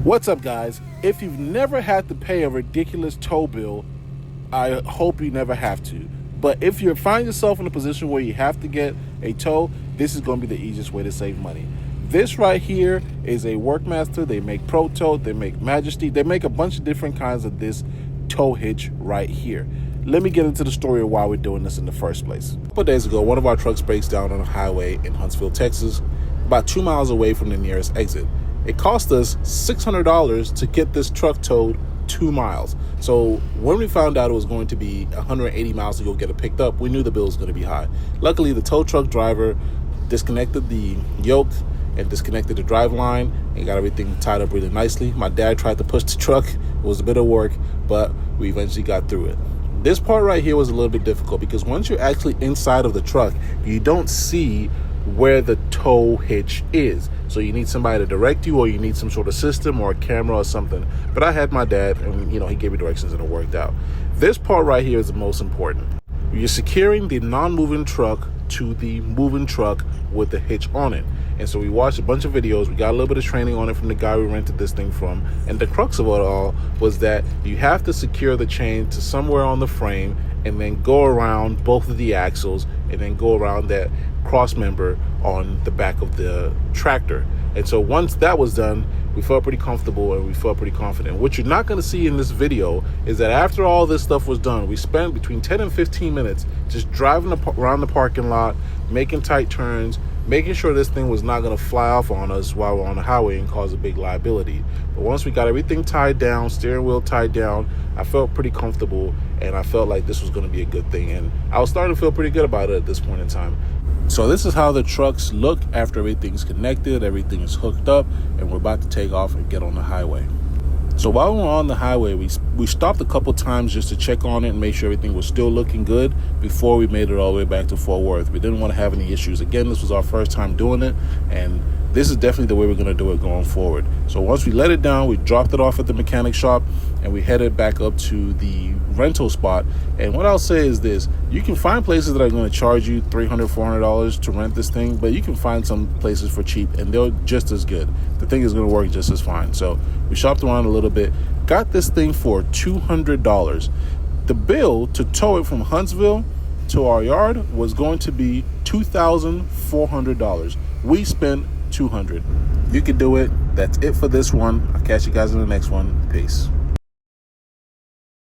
What's up, guys? If you've never had to pay a ridiculous tow bill, I hope you never have to. But if you find yourself in a position where you have to get a tow, this is going to be the easiest way to save money. This right here is a Workmaster. They make Pro Tow, they make Majesty, they make a bunch of different kinds of this tow hitch right here. Let me get into the story of why we're doing this in the first place. A couple of days ago, one of our trucks breaks down on a highway in Huntsville, Texas, about 2 miles away from the nearest exit. It cost us $600 to get this truck towed 2 miles. So when we found out it was going to be 180 miles to go get it picked up, we knew the bill was going to be high. Luckily, the tow truck driver disconnected the yoke and disconnected the drive line and got everything tied up really nicely. My dad tried to push the truck. It was a bit of work, but we eventually got through it. This part right here was a little bit difficult because once you're actually inside of the truck, you don't see where the tow hitch is. So you need somebody to direct you, or you need some sort of system or a camera or something. But I had my dad, and he gave me directions and it worked out. This part right here is the most important. You're securing the non-moving truck to the moving truck with the hitch on it. And so we watched a bunch of videos. We got a little bit of training on it from the guy we rented this thing from. And the crux of it all was that you have to secure the chain to somewhere on the frame and then go around both of the axles and then go around that cross member on the back of the tractor. And so once that was done, we felt pretty comfortable and we felt pretty confident. What you're not going to see in this video is that after all this stuff was done, we spent between 10 and 15 minutes just driving around the parking lot, making tight turns, making sure this thing was not going to fly off on us while we're on the highway and cause a big liability. But once we got everything tied down, steering wheel tied down, I felt pretty comfortable and I felt like this was going to be a good thing. And I was starting to feel pretty good about it at this point in time. So this is how the trucks look after everything's connected, everything is hooked up, and we're about to take off and get on the highway. So while we were on the highway, we stopped a couple times just to check on it and make sure everything was still looking good before we made it all the way back to Fort Worth. We didn't want to have any issues. Again, this was our first time doing it, and this is definitely the way we're going to do it going forward. So once we let it down, we dropped it off at the mechanic shop, and we headed back up to the rental spot. And what I'll say is this: you can find places that are going to charge you $300, $400 to rent this thing, but you can find some places for cheap, and they're just as good. The thing is going to work just as fine. So we shopped around a little bit, got this thing for $200. The bill to tow it from Huntsville to our yard was going to be $2,400. We spent $200. You can do it. That's it for this one. I'll catch you guys in the next one. Peace.